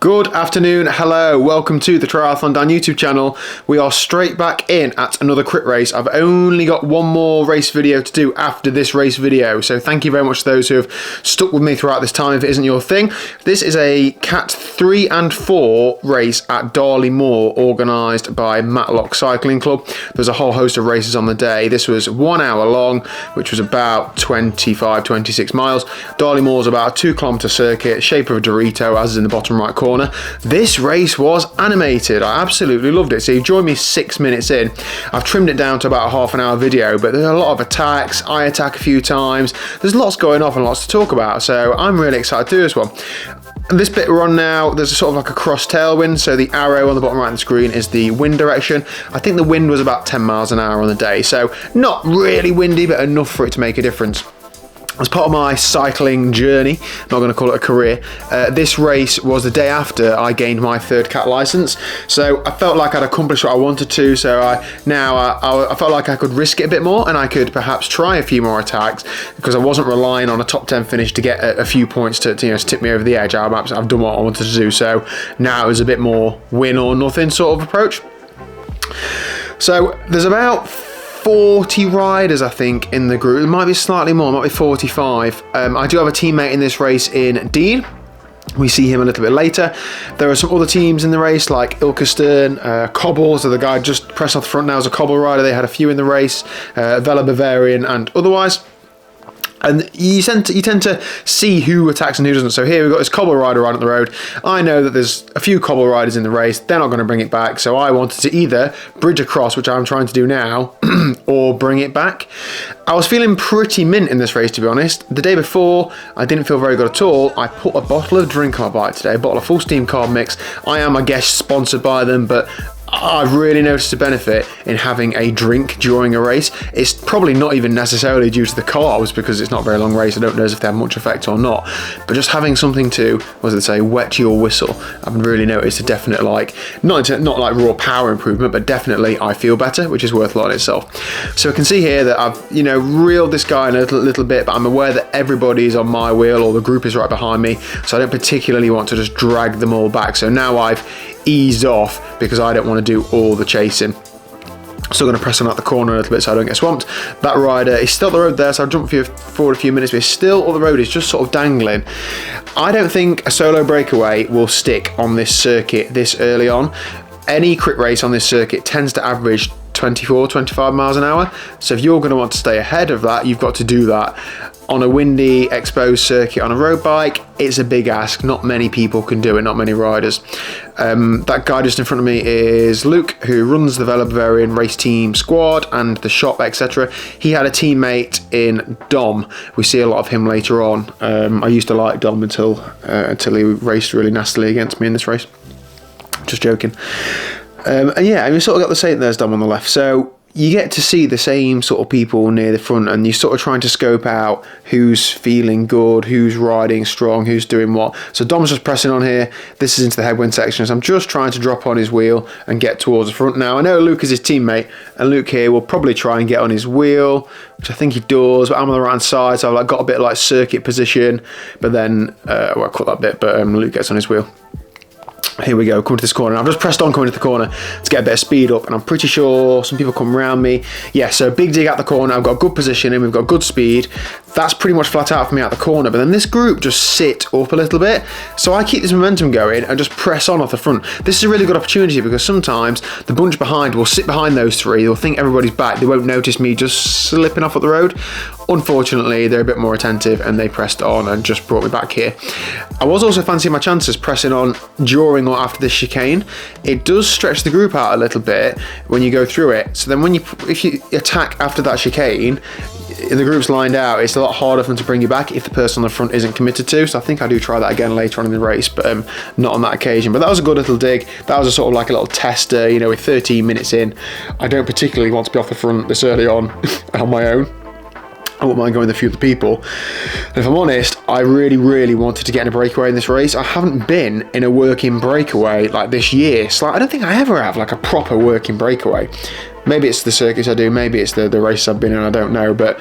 Good afternoon, hello, welcome to the TriathlonDan YouTube channel. We are straight back in at another crit race. I've only got one more race video to do after this race video, so thank you very much to those who have stuck with me throughout this time if it isn't your thing. This is a Cat 3 and 4 race at Darley Moor organised by Matlock Cycling Club. There's a whole host of races on the day. This was 1 hour long, which was about 25-26 miles. Darley Moor is about a 2 kilometre circuit, shape of a Dorito, as is in the bottom right corner. This race was animated. I absolutely loved it. So you joined me 6 minutes in. I've trimmed it down to about a half an hour video, but there's a lot of attacks. I attack a few times. There's lots going off and lots to talk about. So I'm really excited to do this one. And this bit we're on now, there's a sort of like a cross tailwind. So the arrow on the bottom right of the screen is the wind direction. I think the wind was about 10 miles an hour on the day. So not really windy, but enough for it to make a difference. As part of my cycling journey, I'm not going to call it a career, this race was the day after I gained my third cat license. So I felt like I'd accomplished what I wanted to. So I felt like I could risk it a bit more and I could perhaps try a few more attacks because I wasn't relying on a top 10 finish to get a few points to tip me over the edge. I've done what I wanted to do. So now it was a bit more win or nothing sort of approach. So there's about 40 riders, I think, in the group. It might be slightly more, it might be 45. I do have a teammate in this race in Dean. We see him a little bit later. There are some other teams in the race like Ilkeston, Cobble, so the guy just pressed off the front now is a Cobble rider. They had a few in the race, Vela Bavarian and otherwise. And you tend to see who attacks and who doesn't. So here we've got this Cobble rider right up the road. I know that there's a few Cobble riders in the race. They're not going to bring it back. So I wanted to either bridge across, which I'm trying to do now, or bring it back. I was feeling pretty mint in this race, to be honest. The day before, I didn't feel very good at all. I put a bottle of drink on my bike today, a bottle of Full Steam Carb Mix. I am, I guess, sponsored by them, but I've really noticed a benefit in having a drink during a race. It's probably not even necessarily due to the carbs because it's not a very long race. I don't know if they have much effect or not, but just having something to, what does it say, wet your whistle. I've really noticed a definite, like, not like raw power improvement, but definitely I feel better, which is worth a lot in itself. So I can see here that I've, reeled this guy in a little bit, but I'm aware that everybody is on my wheel or the group is right behind me. So I don't particularly want to just drag them all back. So now I've eased off because I don't want to do all the chasing. Still going to press on out the corner a little bit so I don't get swamped. That rider is still up the road there, so I'll jump forward a few minutes, but it's still up the road. It's just sort of dangling. I don't think a solo breakaway will stick on this circuit this early on. Any crit race on this circuit tends to average 24-25 miles an hour. So if you're going to want to stay ahead of that, you've got to do that. On a windy, exposed circuit on a road bike, it's a big ask. Not many people can do it, not many riders. That guy just in front of me is Luke, who runs the Vela Bavarian race team squad and the shop, etc. He had a teammate in Dom. We see a lot of him later on. I used to like Dom until he raced really nastily against me in this race. Just joking. And yeah, we sort of got the same. There's Dom on the left. So you get to see the same sort of people near the front and you're sort of trying to scope out who's feeling good, who's riding strong, who's doing what. So Dom's just pressing on here. This is into the headwind section. So I'm just trying to drop on his wheel and get towards the front now. I know Luke is his teammate and Luke here will probably try and get on his wheel, which I think he does, but I'm on the right hand side. So I've like got a bit of like circuit position, but then, I cut that bit, but Luke gets on his wheel. Here we go, coming to this corner. I've just pressed on coming to the corner to get a bit of speed up and I'm pretty sure some people come around me. Yeah, so big dig out the corner. I've got good position and we've got good speed. That's pretty much flat out for me out the corner, but then this group just sit up a little bit. So I keep this momentum going and just press on off the front. This is a really good opportunity because sometimes the bunch behind will sit behind those three. They'll think everybody's back. They won't notice me just slipping off at the road. Unfortunately, they're a bit more attentive and they pressed on and just brought me back here. I was also fancying my chances pressing on during or after this chicane. It does stretch the group out a little bit when you go through it. So then if you attack after that chicane, the group's lined out, it's a lot harder for them to bring you back if the person on the front isn't committed to. So I think I do try that again later on in the race, but not on that occasion. But that was a good little dig. That was a sort of like a little tester, with 13 minutes in. I don't particularly want to be off the front this early on my own. I wouldn't mind going with a few of the people. And if I'm honest, I really, really wanted to get in a breakaway in this race. I haven't been in a working breakaway like this year. So I don't think I ever have like a proper working breakaway. Maybe it's the circuits I do, maybe it's the races I've been in, I don't know. But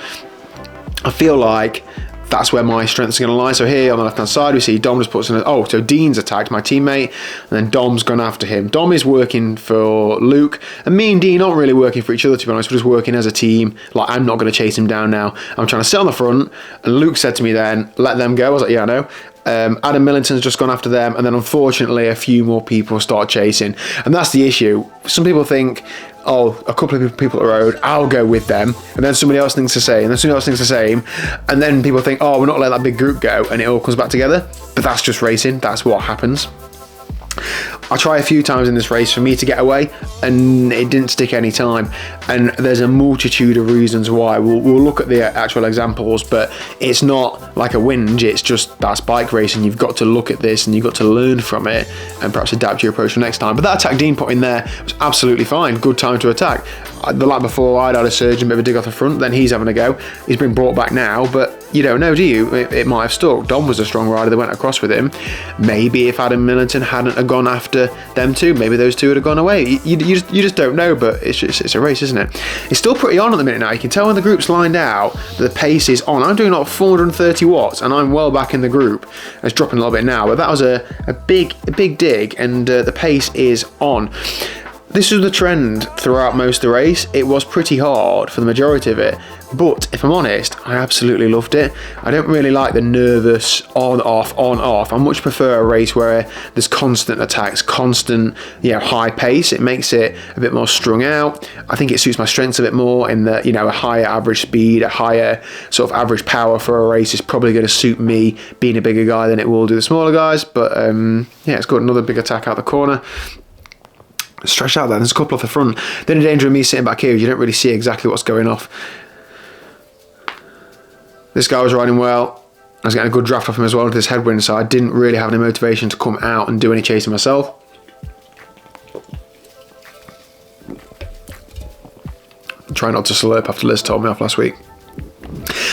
I feel like that's where my strengths are going to lie. So here on the left hand side we see Dom just puts in so Dean's attacked my teammate, and then Dom's gone after him. Dom is working for Luke, and me and Dean aren't really working for each other, to be honest. We're just working as a team. Like, I'm not going to chase him down now. I'm trying to sit on the front, and Luke said to me then, let them go. I was like, yeah, I know. Adam Millington's just gone after them, and then unfortunately a few more people start chasing, and that's the issue. Some people think, oh, a couple of people at the road, I'll go with them, and then somebody else thinks the same, and then somebody else thinks the same, and then people think, oh, we're not letting that big group go, and it all comes back together. But that's just racing. That's what happens. I try a few times in this race for me to get away, and it didn't stick any time, and there's a multitude of reasons why. We'll look at the actual examples, but it's not like a whinge, it's just that's bike racing. You've got to look at this and you've got to learn from it and perhaps adapt your approach for next time. But that attack Dean put in there was absolutely fine. Good time to attack. The lap before I'd had a surge and a bit of a dig off the front, then he's having a go. He's been brought back now, but you don't know, do you? It might have stuck. Dom was a strong rider that went across with him. Maybe if Adam Millington hadn't have gone after them two, maybe those two would have gone away. You just don't know, but it's a race, isn't it? It's still pretty on at the minute now. You can tell when the group's lined out that the pace is on. I'm doing like 430 watts and I'm well back in the group. It's dropping a little bit now, but that was a big dig, and the pace is on. This was the trend throughout most of the race. It was pretty hard for the majority of it, but if I'm honest, I absolutely loved it. I don't really like the nervous on off. I much prefer a race where there's constant attacks, constant high pace. It makes it a bit more strung out. I think it suits my strengths a bit more in that a higher average speed, a higher sort of average power for a race is probably going to suit me being a bigger guy than it will do the smaller guys. But it's got another big attack out the corner. Stretch out there, there's a couple off the front. The only danger of me sitting back here is you don't really see exactly what's going off. This guy was riding well. I was getting a good draft off him as well with this headwind, so I didn't really have any motivation to come out and do any chasing myself. Try not to slurp after Liz told me off last week.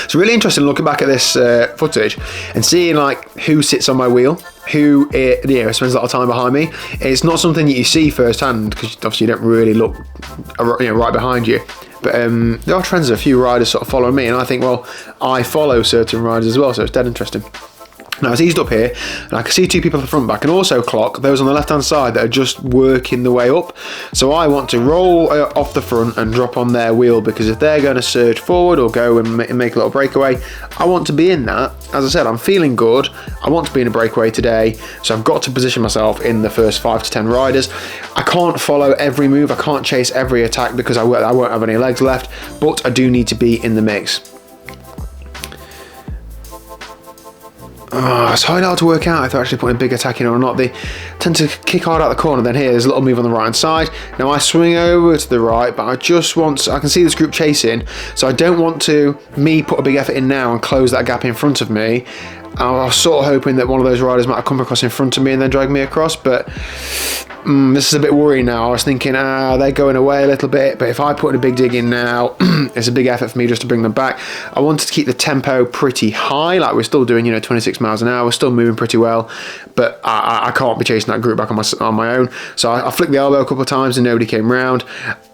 It's really interesting looking back at this footage and seeing like who sits on my wheel, who spends a lot of time behind me. It's not something that you see firsthand because obviously you don't really look right behind you. But there are trends of a few riders sort of following me, and I think, well, I follow certain riders as well, so it's dead interesting. Now it's eased up here, and I can see two people at the front back, and also clock those on the left hand side that are just working the way up. So I want to roll off the front and drop on their wheel, because if they're going to surge forward or go and make a little breakaway, I want to be in that. As I said, I'm feeling good. I want to be in a breakaway today, so I've got to position myself in the first 5 to 10 riders. I can't follow every move, I can't chase every attack because I won't have any legs left, but I do need to be in the mix. Oh, it's hard to work out if they're actually putting a big attack in or not. They tend to kick hard out the corner. Then here, there's a little move on the right hand side. Now I swing over to the right, but I can see this group chasing, so I don't want to put a big effort in now and close that gap in front of me. I was sort of hoping that one of those riders might have come across in front of me and then drag me across, but this is a bit worrying now. I was thinking, they're going away a little bit, but if I put a big dig in now, it's a big effort for me just to bring them back. I wanted to keep the tempo pretty high, like we're still doing, 26 miles an hour, we're still moving pretty well, but I can't be chasing that group back on my own. So I flicked the elbow a couple of times and nobody came round.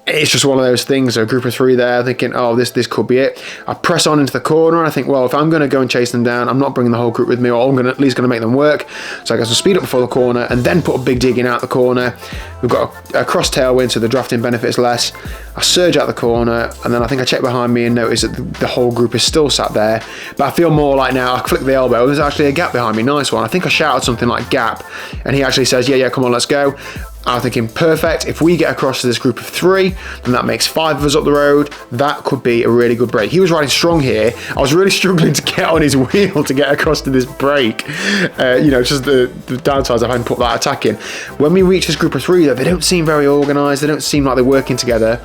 It's just one of those things, a group of 3 there, thinking, oh, this could be it. I press on into the corner, and I think, well, if I'm going to go and chase them down, I'm not bringing the whole group with me, or I'm at least going to make them work. So I get some speed up before the corner, and then put a big dig in out the corner. We've got a cross tailwind, so the drafting benefits less. I surge out the corner, and then I think I check behind me and notice that the whole group is still sat there. But I feel more like now, I flick the elbow, there's actually a gap behind me, nice one. I think I shouted something like gap, and he actually says, yeah, come on, let's go. I was thinking, perfect, if we get across to this group of 3, then that makes 5 of us up the road. That could be a really good break. He was riding strong here. I was really struggling to get on his wheel to get across to this break. Just the downsides of having put that attack in. When we reach this group of 3, though, they don't seem very organised. They don't seem like they're working together.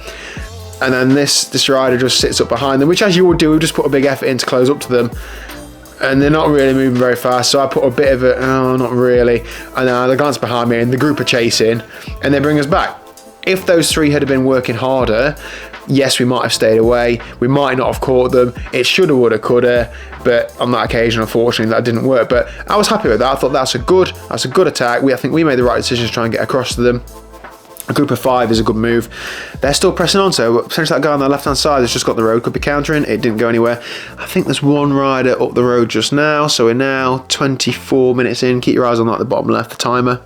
And then this rider just sits up behind them, which, as you would do, just put a big effort in to close up to them. And they're not really moving very fast, so I put a bit of not really. And they glance behind me, and the group are chasing, and they bring us back. If those 3 had been working harder, yes, we might have stayed away. We might not have caught them. It shoulda, woulda, coulda, but on that occasion, unfortunately, that didn't work. But I was happy with that. I thought that's a good attack. I think we made the right decision to try and get across to them. A group of 5 is a good move. They're still pressing on, so potentially that guy on the left-hand side has just got the road, could be countering. It didn't go anywhere. I think there's one rider up the road just now, so we're now 24 minutes in. Keep your eyes on that at the bottom left, the timer.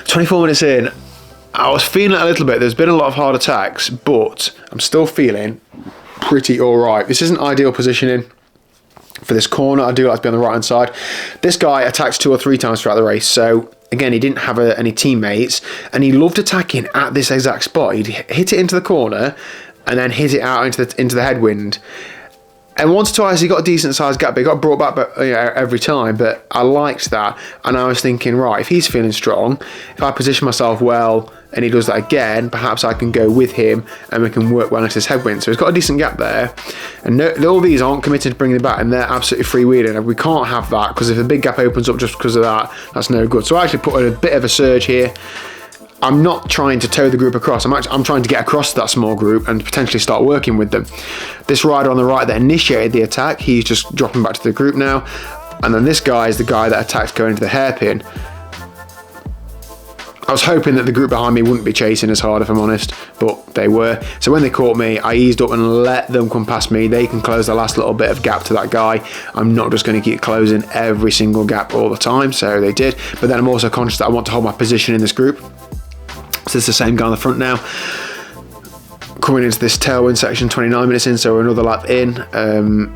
24 minutes in. I was feeling it a little bit. There's been a lot of hard attacks, but I'm still feeling pretty all right. This isn't ideal positioning for this corner. I do like to be on the right-hand side. This guy attacks 2 or 3 times throughout the race, so again, he didn't have any teammates, and he loved attacking at this exact spot. He'd hit it into the corner and then hit it out into the headwind. And once or twice he got a decent sized gap, but he got brought back every time. But I liked that, and I was thinking, right, if he's feeling strong, if I position myself well and he does that again, perhaps I can go with him and we can work well into his headwind. So he's got a decent gap there, and all these aren't committed to bringing it back, and they're absolutely freewheeling. We can't have that, because if a big gap opens up just because of that, that's no good. So I actually put in a bit of a surge here. I'm not trying to tow the group across. I'm trying to get across that small group and potentially start working with them. This rider on the right that initiated the attack, he's just dropping back to the group now. And then this guy is the guy that attacked going into the hairpin. I was hoping that the group behind me wouldn't be chasing as hard, if I'm honest, but they were. So when they caught me, I eased up and let them come past me. They can close the last little bit of gap to that guy. I'm not just going to keep closing every single gap all the time, so they did. But then I'm also conscious that I want to hold my position in this group. So it's the same guy on the front now. Coming into this tailwind section, 29 minutes in, so we're another lap in.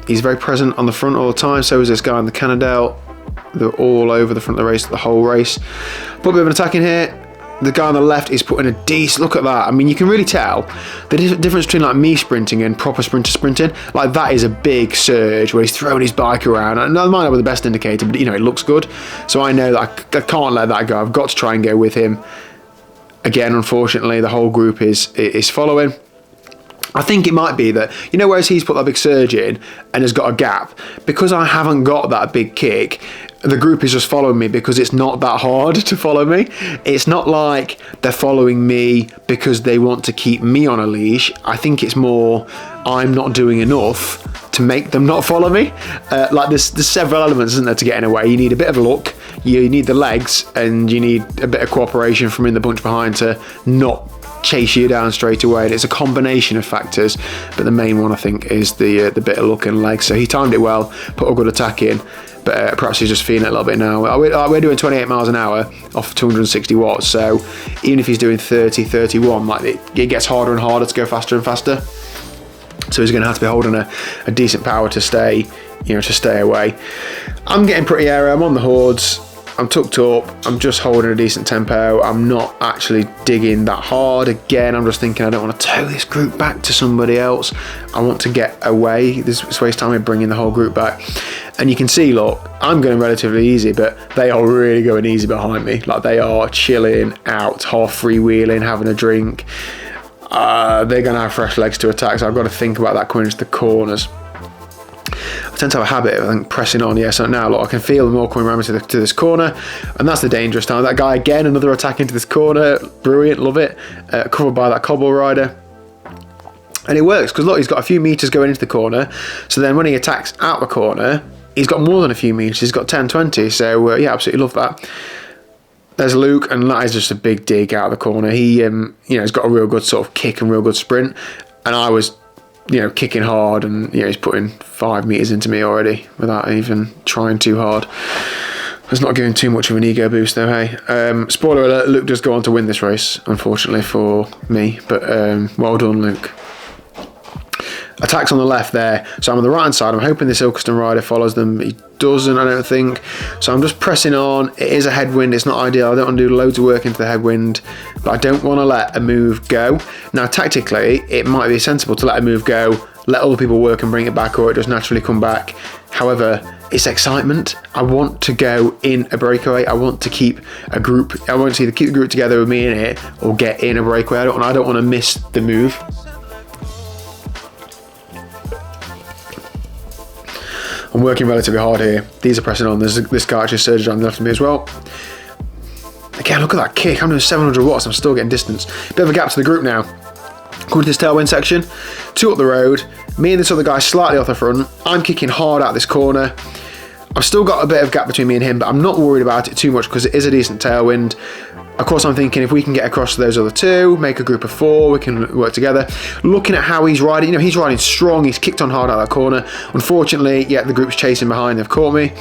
He's very present on the front all the time, so is this guy on the Cannondale. They're all over the front of the race, the whole race. Put a bit of an attack in here. The guy on the left is putting a decent, look at that. I mean, you can really tell the difference between like me sprinting and proper sprinter sprinting. Like, that is a big surge where he's throwing his bike around. And that might not be the best indicator, but you know, it looks good. So I know that I can't let that go. I've got to try and go with him. Again, unfortunately, the whole group is following. I think it might be that, you know, whereas he's put that big surge in and has got a gap, because I haven't got that big kick, the group is just following me because it's not that hard to follow me. It's not like they're following me because they want to keep me on a leash. I think it's more I'm not doing enough to make them not follow me. Like there's several elements, isn't there, to getting away. You need a bit of luck, you need the legs, and you need a bit of cooperation from in the bunch behind to not chase you down straight away. And it's a combination of factors, but the main one I think is the bit of luck and legs. So he timed it well, put a good attack in, but perhaps he's just feeling it a little bit now. We're doing 28 miles an hour off 260 watts, so even if he's doing 30, 31, like it gets harder and harder to go faster and faster. So he's going to have to be holding a decent power to stay, to stay away. I'm getting pretty airy. I'm on the hordes. I'm tucked up. I'm just holding a decent tempo. I'm not actually digging that hard. Again, I'm just thinking I don't want to tow this group back to somebody else. I want to get away. This waste time in bringing the whole group back. And you can see, look, I'm going relatively easy, but they are really going easy behind me. Like, they are chilling out, half freewheeling, having a drink. They're going to have fresh legs to attack, so I've got to think about that coming into the corners. I tend to have a habit of, I think, pressing on. So now, look, I can feel them all coming around me to this corner, and that's the dangerous time. That guy again, another attack into this corner. Brilliant, love it. Covered by that cobble rider. And it works, because look, he's got a few meters going into the corner, so then when he attacks out the corner, he's got more than a few meters. He's got 10, 20, so yeah, absolutely love that. There's Luke, and that is just a big dig out of the corner. He, he's got a real good sort of kick and real good sprint, and I was, kicking hard, and he's putting 5 meters into me already without even trying too hard. It's not giving too much of an ego boost though, hey. Spoiler alert, Luke does go on to win this race, unfortunately for me, but well done, Luke. Attacks on the left there, so I'm on the right hand side. I'm hoping this Ilkeston rider follows them. He doesn't, I don't think. So I'm just pressing on. It is a headwind, it's not ideal. I don't want to do loads of work into the headwind, but I don't want to let a move go. Now tactically, it might be sensible to let a move go, let other people work and bring it back, or it just naturally come back. However, it's excitement. I want to go in a breakaway. I want to keep a group. I want to either keep the group together with me in it or get in a breakaway. I don't want to miss the move. I'm working relatively hard here. These are pressing on. There's this guy actually surged on the left of me as well. Again, look at that kick. I'm doing 700 watts. I'm still getting distance. Bit of a gap to the group now. Coming to this tailwind section. 2 up the road. Me and this other guy slightly off the front. I'm kicking hard out this corner. I've still got a bit of gap between me and him, but I'm not worried about it too much because it is a decent tailwind. Of course, I'm thinking if we can get across to those other two, make a group of 4, we can work together. Looking at how he's riding, he's riding strong, he's kicked on hard out of that corner. Unfortunately, yeah, the group's chasing behind, they've caught me.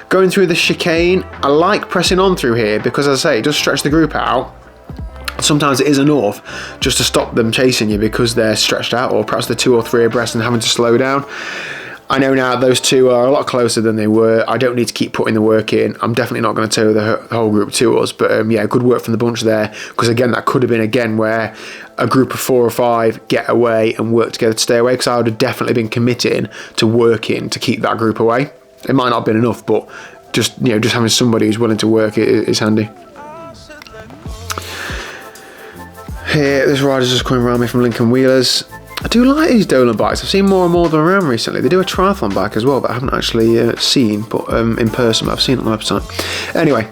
Going through the chicane, I like pressing on through here because, as I say, it does stretch the group out. Sometimes it is enough just to stop them chasing you because they're stretched out, or perhaps they're 2 or 3 abreast and having to slow down. I know now those two are a lot closer than they were. I don't need to keep putting the work in. I'm definitely not going to tow the whole group to us. But yeah, good work from the bunch there. Because again, that could have been again where a group of 4 or 5 get away and work together to stay away. Because I would have definitely been committing to working to keep that group away. It might not have been enough, but just having somebody who's willing to work is handy. Here, this rider's just coming around me from Lincoln Wheelers. I do like these Dolan bikes. I've seen more and more of them around recently. They do a triathlon bike as well that I haven't actually seen, but in person, but I've seen it on the website. Anyway,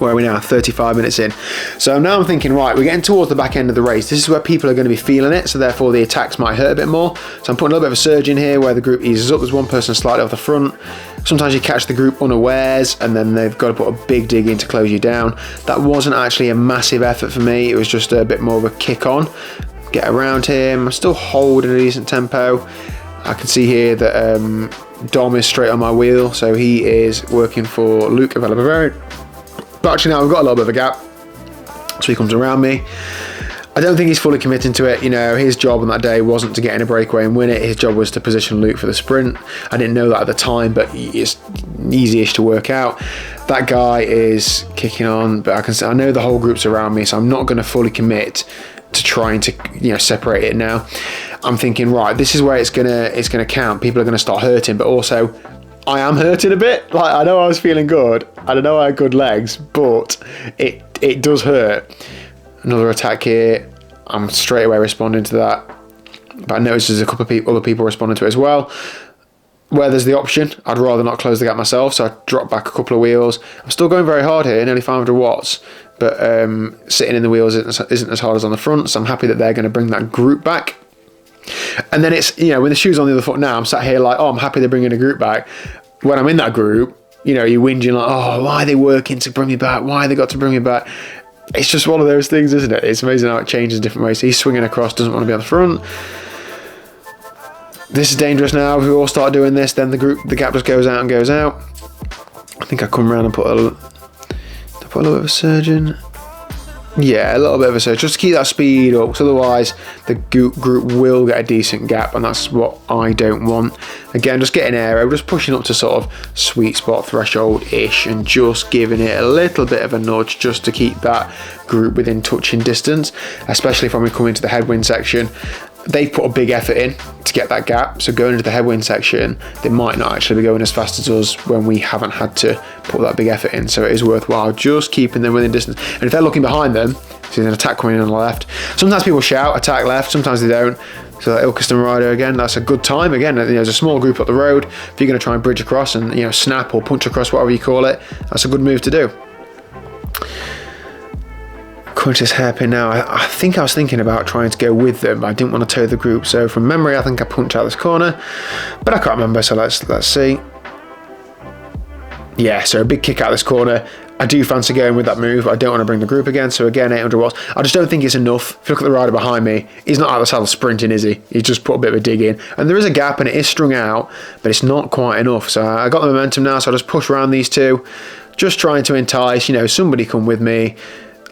where are we now? 35 minutes in. So now I'm thinking, right, we're getting towards the back end of the race. This is where people are going to be feeling it, so therefore the attacks might hurt a bit more. So I'm putting a little bit of a surge in here where the group eases up. There's one person slightly off the front. Sometimes you catch the group unawares and then they've got to put a big dig in to close you down. That wasn't actually a massive effort for me. It was just a bit more of a kick on. Get around him. I'm still holding a decent tempo. I can see here that Dom is straight on my wheel, so he is working for Luke of Elabavarian. But actually now we've got a little bit of a gap, so he comes around me. I don't think he's fully committing to it. His job on that day wasn't to get in a breakaway and win it. His job was to position Luke for the sprint. I didn't know that at the time, but it's easy-ish to work out. That guy is kicking on, but I know the whole group's around me, so I'm not going to fully commit to trying to separate it now. I'm thinking, right, this is where it's gonna count. People are gonna start hurting, but also I am hurting a bit. Like, I know I was feeling good, I know I had good legs, but it does hurt. Another attack here. I'm straight away responding to that, but I noticed there's a couple of other people responding to it as well. Where there's the option, I'd rather not close the gap myself, so I drop back a couple of wheels. I'm still going very hard here, nearly 500 watts, but sitting in the wheels isn't as hard as on the front, so I'm happy that they're going to bring that group back. And then it's, when the shoe's on the other foot now, I'm sat here like, oh, I'm happy they're bringing a group back. When I'm in that group, you're whinging like, oh, why are they working to bring me back? Why they got to bring me back? It's just one of those things, isn't it? It's amazing how it changes in different ways. So he's swinging across, doesn't want to be on the front. This is dangerous now. If we all start doing this, then the gap just goes out and goes out. I think I come around and put a little bit of a surge in. Yeah, a little bit of a surge, just to keep that speed up, because otherwise the group will get a decent gap, and that's what I don't want. Again, just getting aero, just pushing up to sort of sweet spot threshold-ish, and just giving it a little bit of a nudge just to keep that group within touching distance, especially when we come into the headwind section. They put a big effort in to get that gap, so going into the headwind section, they might not actually be going as fast as us when we haven't had to put that big effort in, so it is worthwhile just keeping them within distance. And if they're looking behind them, so there's an attack coming in on the left. Sometimes people shout, attack left, sometimes they don't. So that Ilkeston rider again, that's a good time. Again, there's a small group up the road. If you're going to try and bridge across and snap or punch across, whatever you call it, that's a good move to do. Into this hairpin now. I think I was thinking about trying to go with them, but I didn't want to tow the group, so from memory I think I punched out this corner, but I can't remember, so let's see. Yeah, so a big kick out this corner. I do fancy going with that move, but I don't want to bring the group again, so again 800 watts. I just don't think it's enough. If you look at the rider behind me, he's not out of the saddle sprinting, is he? He's just put a bit of a dig in, and there is a gap and it is strung out, but it's not quite enough. So I got the momentum now, so I just push around these two, just trying to entice, somebody come with me.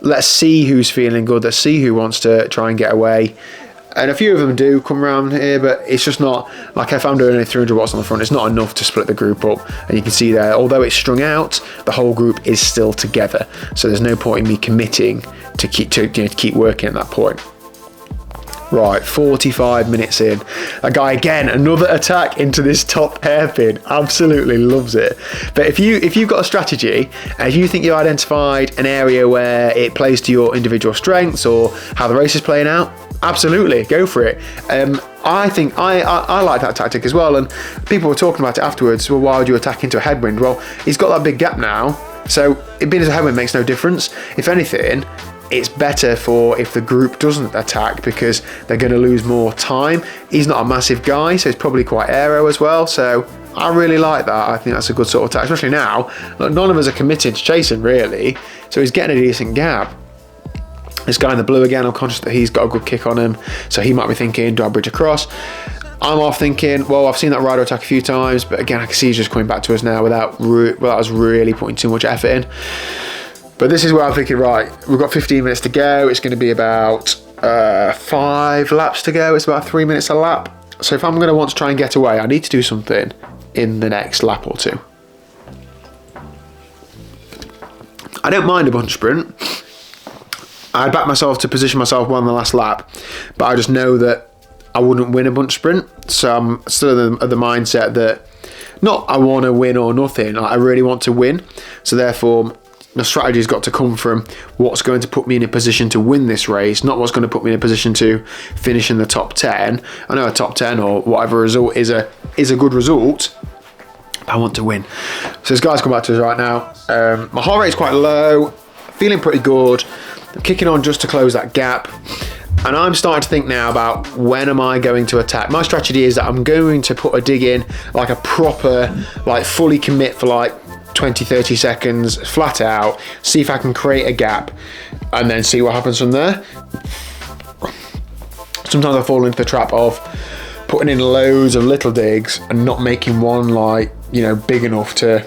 Let's see who's feeling good. Let's see who wants to try and get away. And a few of them do come around here, but it's just not, like if I'm doing only 300 watts on the front, it's not enough to split the group up. And you can see there, although it's strung out, the whole group is still together. So there's no point in me committing to keep working at that point. Right, 45 minutes in. That guy again, another attack into this top hairpin. Absolutely loves it. But if you've got a strategy, and if you think you identified an area where it plays to your individual strengths or how the race is playing out, absolutely go for it. I think I like that tactic as well. And people were talking about it afterwards. Well, why would you attack into a headwind? Well, he's got that big gap now, so it being as a headwind makes no difference. If anything, it's better for if the group doesn't attack because they're going to lose more time. He's not a massive guy, so he's probably quite aero as well. So I really like that. I think that's a good sort of attack, especially now. Look, none of us are committed to chasing really, so he's getting a decent gap. This guy in the blue again, I'm conscious that he's got a good kick on him, so he might be thinking, do I bridge across? I'm off thinking, well, I've seen that rider attack a few times, but again, I can see he's just coming back to us now without us really putting too much effort in. But this is where I'm thinking, right, we've got 15 minutes to go. It's going to be about 5 laps to go. It's about 3 minutes a lap. So if I'm going to want to try and get away, I need to do something in the next lap or two. I don't mind a bunch sprint. I'd back myself to position myself well on the last lap, but I just know that I wouldn't win a bunch sprint. So I'm still of the mindset that not I want to win or nothing. I really want to win. So therefore, the strategy's got to come from what's going to put me in a position to win this race, not what's going to put me in a position to finish in the top 10. I know a top 10 or whatever result is a good result. I want to win. So this guy's come back to us right now. My heart rate's quite low, feeling pretty good. I'm kicking on just to close that gap. And I'm starting to think now about when am I going to attack. My strategy is that I'm going to put a dig in, like a proper, like fully commit for like 20-30 seconds flat out, see if I can create a gap and then see what happens from there. Sometimes I fall into the trap of putting in loads of little digs and not making one like, you know, big enough to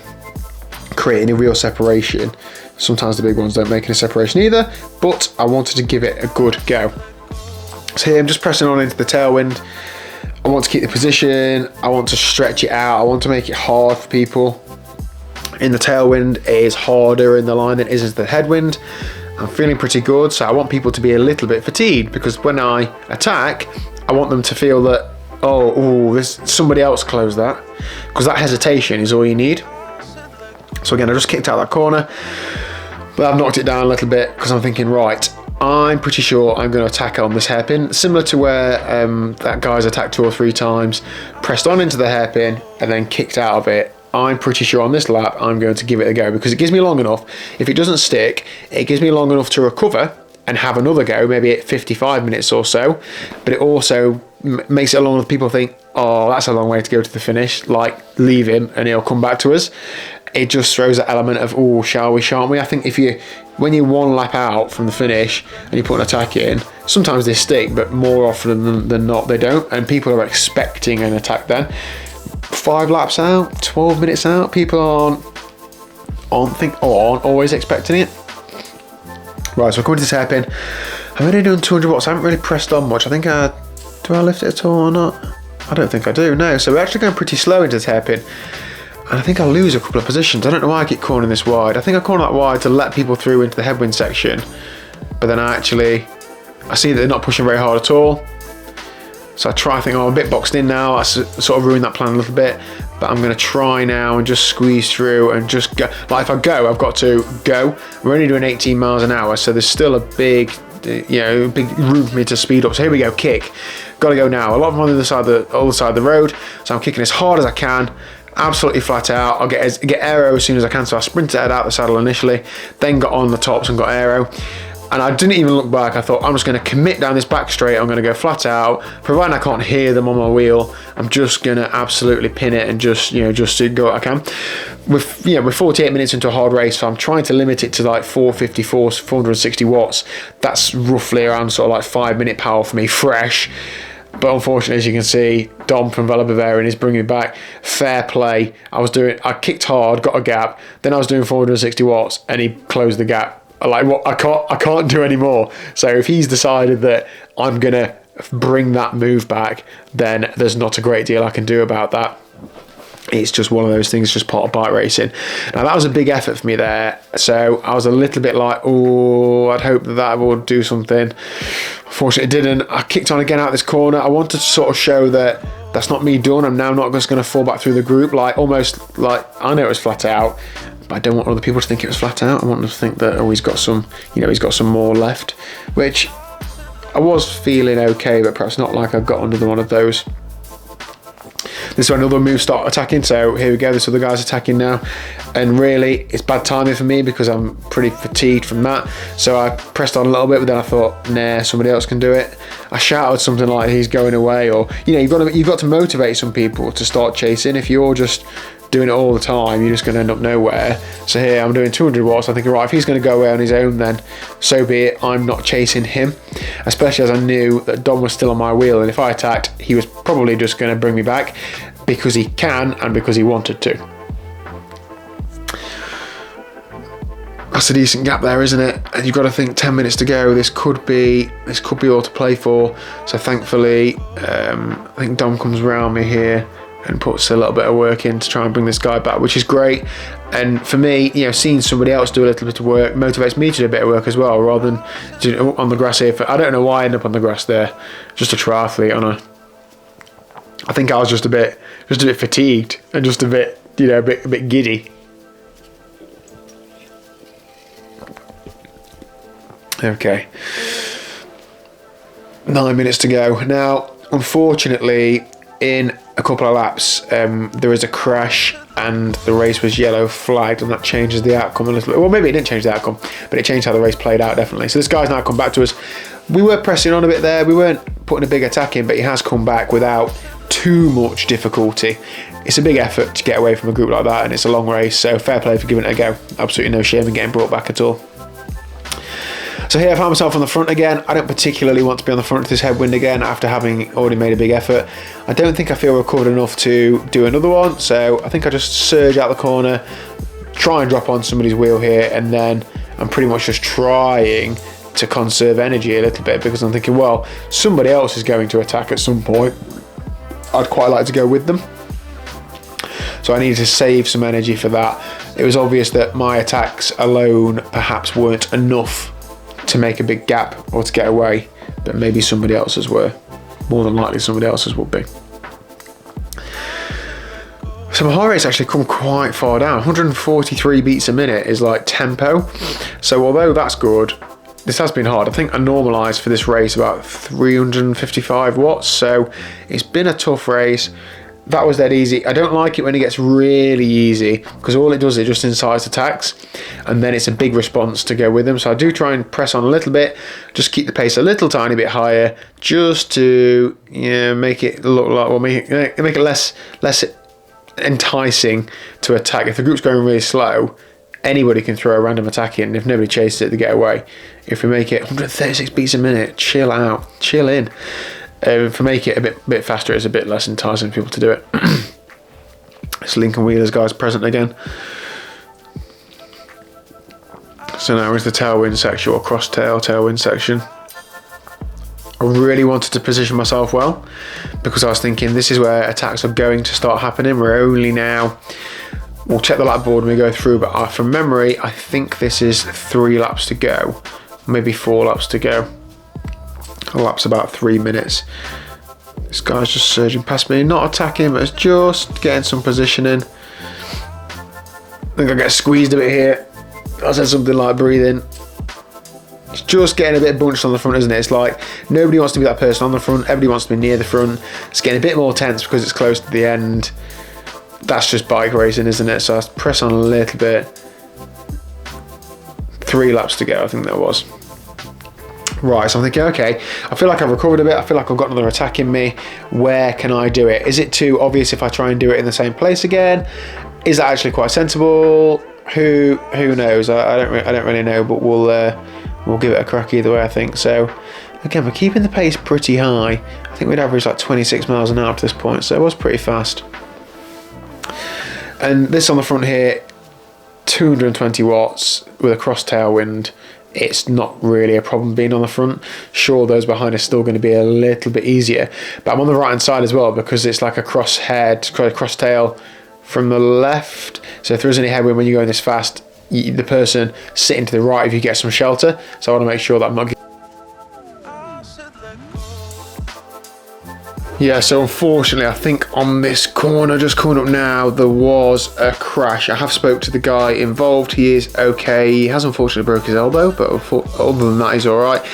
create any real separation. Sometimes the big ones don't make any separation either, but I wanted to give it a good go. So here I'm just pressing on into the tailwind. I want to keep the position, I want to stretch it out, I want to make it hard for people. In the tailwind, it is harder in the line than it is in the headwind. I'm feeling pretty good, so I want people to be a little bit fatigued because when I attack, I want them to feel that, there's somebody else closed that, because that hesitation is all you need. So again, I just kicked out that corner, but I've knocked it down a little bit because I'm thinking, right, I'm pretty sure I'm going to attack on this hairpin, similar to where that guy's attacked 2 or 3 times, pressed on into the hairpin and then kicked out of it. I'm pretty sure on this lap I'm going to give it a go because it gives me long enough. If it doesn't stick, it gives me long enough to recover and have another go, maybe at 55 minutes or so. But it also makes it long enough people think, oh, that's a long way to go to the finish, like leave him and he'll come back to us. It just throws that element of, oh, shall we, shan't we? I think when you're 1 lap out from the finish and you put an attack in, sometimes they stick, but more often than not they don't, and people are expecting an attack then. 5 laps out, 12 minutes out, people aren't always expecting it. Right, so we're coming to this hairpin. I'm only doing 200 watts. I haven't really pressed on much. Do I lift it at all or not? I don't think I do, no. So we're actually going pretty slow into this hairpin. And I think I'll lose a couple of positions. I don't know why I keep cornering this wide. I think I corner that wide to let people through into the headwind section. But then I see that they're not pushing very hard at all. So I think, I'm a bit boxed in now. I sort of ruined that plan a little bit. But I'm going to try now and just squeeze through and just go. Like if I go, I've got to go. We're only doing 18 miles an hour, so there's still a big room for me to speed up. So here we go, kick. Got to go now. A lot of them on the other side of the road. So I'm kicking as hard as I can. Absolutely flat out. I'll get aero as soon as I can. So I sprinted out the saddle initially, then got on the tops and got aero. And I didn't even look back. I thought, I'm just going to commit down this back straight. I'm going to go flat out. Providing I can't hear them on my wheel, I'm just going to absolutely pin it and just go what I can. We're 48 minutes into a hard race, so I'm trying to limit it to like 460 watts. That's roughly around sort of like 5-minute power for me, fresh. But unfortunately, as you can see, Dom from Vela Bavarian is bringing me back. Fair play. I kicked hard, got a gap. Then I was doing 460 watts, and he closed the gap. Like, what? I can't do any more. So if he's decided that I'm gonna bring that move back, then there's not a great deal I can do about that. It's just one of those things, just part of bike racing. Now that was a big effort for me there, so I was a little bit like, I'd hope that would do something. Unfortunately it didn't. I kicked on again out this corner. I wanted to sort of show that that's not me done. I'm now not just going to fall back through the group, like almost like I know it was flat out, but I don't want other people to think it was flat out. I want them to think that he's got some more left, which I was feeling okay, but perhaps not like I got under one of those. This is when other moves start attacking. So here we go, this other guy's attacking now. And really, it's bad timing for me because I'm pretty fatigued from that. So I pressed on a little bit, but then I thought, nah, somebody else can do it. I shouted something like he's going away, or, you know, you've got to motivate some people to start chasing. If you're just doing it all the time, you're just going to end up nowhere. So here I'm doing 200 watts. I'm thinking, right, if he's going to go away on his own, then so be it. I'm not chasing him, especially as I knew that Dom was still on my wheel, and if I attacked, he was probably just going to bring me back because he can and because he wanted to. That's a decent gap there, isn't it? And you've got to think 10 minutes to go. This could be all to play for. So thankfully, I think Dom comes around me here and puts a little bit of work in to try and bring this guy back, which is great. And for me, you know, seeing somebody else do a little bit of work motivates me to do a bit of work as well, rather than on the grass here. I don't know why I ended up on the grass there. Just a triathlete I think I was just a bit fatigued and just a bit, you know, a bit giddy. Okay. 9 minutes to go. Now, unfortunately, in a couple of laps, there was a crash and the race was yellow flagged, and that changes the outcome a little bit. Well, maybe it didn't change the outcome, but it changed how the race played out, definitely. So this guy's now come back to us. We were pressing on a bit there. We weren't putting a big attack in, but he has come back without too much difficulty. It's a big effort to get away from a group like that, and it's a long race, so fair play for giving it a go. Absolutely no shame in getting brought back at all. So here I found myself on the front again. I don't particularly want to be on the front of this headwind again after having already made a big effort. I don't think I feel recovered enough to do another one, so I think I just surge out the corner, try and drop on somebody's wheel here, and then I'm pretty much just trying to conserve energy a little bit, because I'm thinking, well, somebody else is going to attack at some point. I'd quite like to go with them. So I needed to save some energy for that. It was obvious that my attacks alone perhaps weren't enough to make a big gap or to get away, but maybe somebody else's were. More than likely somebody else's would be. So my heart rate's actually come quite far down. 143 beats a minute is like tempo. So although that's good, this has been hard. I think I normalised for this race about 355 watts, so it's been a tough race. That was dead easy. I don't like it when it gets really easy, because all it does is just incites attacks, and then it's a big response to go with them. So I do try and press on a little bit, just keep the pace a little tiny bit higher, just to, you know, make it look like, or make it less enticing to attack. If the group's going really slow, anybody can throw a random attack in. If nobody chases it, they get away. If we make it 136 beats a minute, chill out, chill in. If we make it a bit faster, it's a bit less enticing for people to do it. It's Lincoln Wheeler's guys present again. So now we're into the tailwind section, or tailwind section. I really wanted to position myself well, because I was thinking this is where attacks are going to start happening. We're only now, we'll check the lap board when we go through, but from memory, I think this is 3 laps to go, maybe 4 laps to go. A lap's about 3 minutes. This guy's just surging past me, not attacking, but it's just getting some positioning. I think I get squeezed a bit here. I said something like breathing. It's just getting a bit bunched on the front, isn't it? It's like nobody wants to be that person on the front, everybody wants to be near the front. It's getting a bit more tense because it's close to the end. That's just bike racing, isn't it? So I press on a little bit. 3 laps to go, I think that was. Right, so I'm thinking, okay, I feel like I've recovered a bit. I feel like I've got another attack in me. Where can I do it? Is it too obvious if I try and do it in the same place again? Is that actually quite sensible? Who knows? I don't really know, but we'll give it a crack either way, I think. So again, we're keeping the pace pretty high. I think we'd average like 26 miles an hour at this point, so it was pretty fast. And this on the front here, 220 watts with a cross tailwind. It's not really a problem being on the front. Sure, those behind are still going to be a little bit easier, but I'm on the right hand side as well, because it's like a cross tail from the left. So if there is any headwind when you're going this fast, the person sitting to the right, if you get some shelter. So I want to make sure that I'm not Yeah, so unfortunately, I think on this corner, just coming up now, there was a crash. I have spoke to the guy involved. He is okay. He has unfortunately broke his elbow, but other than that, he's all right.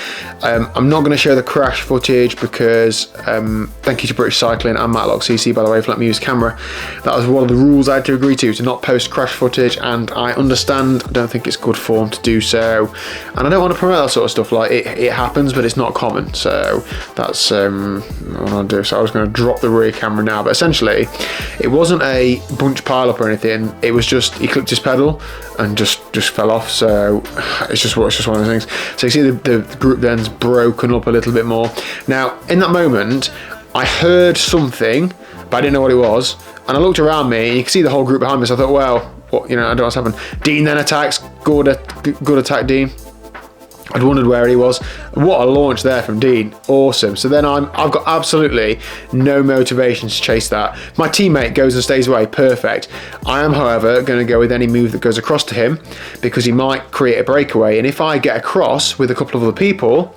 I'm not going to show the crash footage because thank you to British Cycling and Matlock CC, by the way, for letting me use camera. That was one of the rules I had to agree to not post crash footage, and I understand. I don't think it's good form to do so, and I don't want to promote that sort of stuff. Like, it happens, but it's not common. So that's what I'll do. So I was going to drop the rear camera now, but essentially it wasn't a bunch pile up or anything. It was just he clipped his pedal and just fell off. So it's just one of those things. So you see the group then's broken up a little bit more. Now in that moment I heard something, but I didn't know what it was, and I looked around me and you can see the whole group behind me. So I thought, well, what, I don't know what's happened. Dean then attacks. Good attack, Dean. I'd wondered where he was. What a launch there from Dean. Awesome. So then I've got absolutely no motivation to chase that. My teammate goes and stays away. Perfect. I am, however, going to go with any move that goes across to him because he might create a breakaway. And if I get across with a couple of other people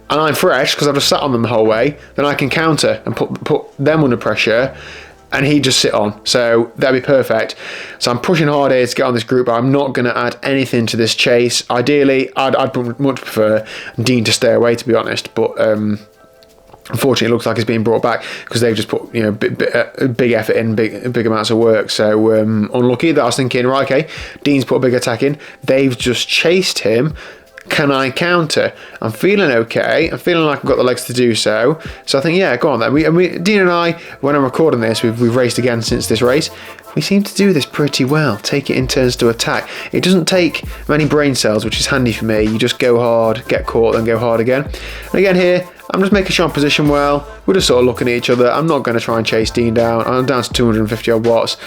and I'm fresh because I've just sat on them the whole way, then I can counter and put them under pressure and he'd just sit on. So that'd be perfect. So I'm pushing hard here to get on this group, but I'm not going to add anything to this chase. Ideally, I'd much prefer Dean to stay away, to be honest, but unfortunately it looks like it's being brought back because they've just put big effort in, big amounts of work. So unlucky that I was thinking, right, okay, Dean's put a big attack in, they've just chased him. Can I counter? I'm feeling okay. I'm feeling like I've got the legs to do so. So I think, yeah, go on then. Dean and I, when I'm recording this, we've raced again since this race. We seem to do this pretty well. Take it in turns to attack. It doesn't take many brain cells, which is handy for me. You just go hard, get caught, then go hard again. And again here, I'm just making sure I'm positioned well. We're just sort of looking at each other. I'm not going to try and chase Dean down. I'm down to 250 odd watts.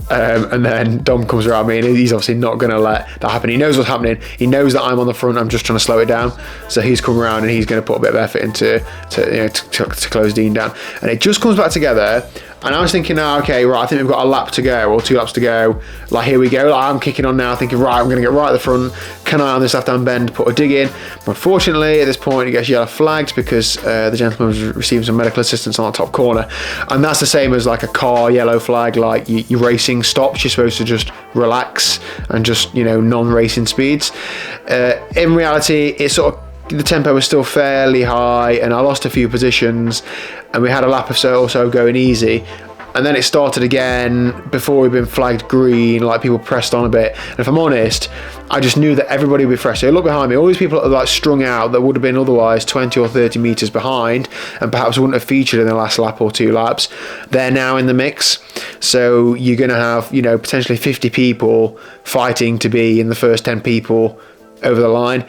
And then Dom comes around me and he's obviously not going to let that happen. He knows what's happening. He knows that I'm on the front. I'm just trying to slow it down. So he's come around and he's going to put a bit of effort into to close Dean down. And it just comes back together. And I was thinking, oh, okay, right, I think we've got a lap to go or 2 laps to go. Like, here we go. Like, I'm kicking on now, thinking, right, I'm going to get right at the front. Can I, on this left-hand bend, put a dig in? But unfortunately, at this point, it gets yellow flagged because the gentleman was receiving some medical assistance on the top corner. And that's the same as like a car yellow flag. Like, your racing stops. You're supposed to just relax and just, non-racing speeds. In reality, it's sort of, the tempo was still fairly high and I lost a few positions and we had a lap or so going easy, and then it started again before we'd been flagged green. Like, people pressed on a bit, and if I'm honest, I just knew that everybody would be fresh. So look behind me, all these people that are like strung out that would have been otherwise 20 or 30 meters behind and perhaps wouldn't have featured in the last lap or 2 laps, they're now in the mix. So you're going to have potentially 50 people fighting to be in the first 10 people over the line.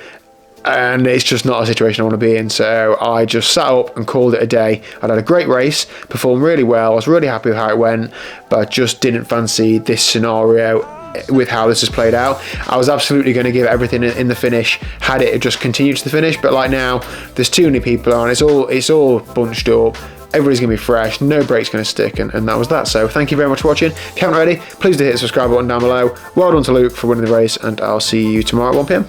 And it's just not a situation I want to be in. So I just sat up and called it a day. I'd had a great race, performed really well. I was really happy with how it went, but I just didn't fancy this scenario with how this has played out. I was absolutely going to give everything in the finish had it just continued to the finish, but like now there's too many people on. It's all bunched up. Everybody's going to be fresh, no break's going to stick, and that was that. So thank you very much for watching. If you haven't already, please do hit the subscribe button down below. Well done to Luke for winning the race, and I'll see you tomorrow at 1 PM.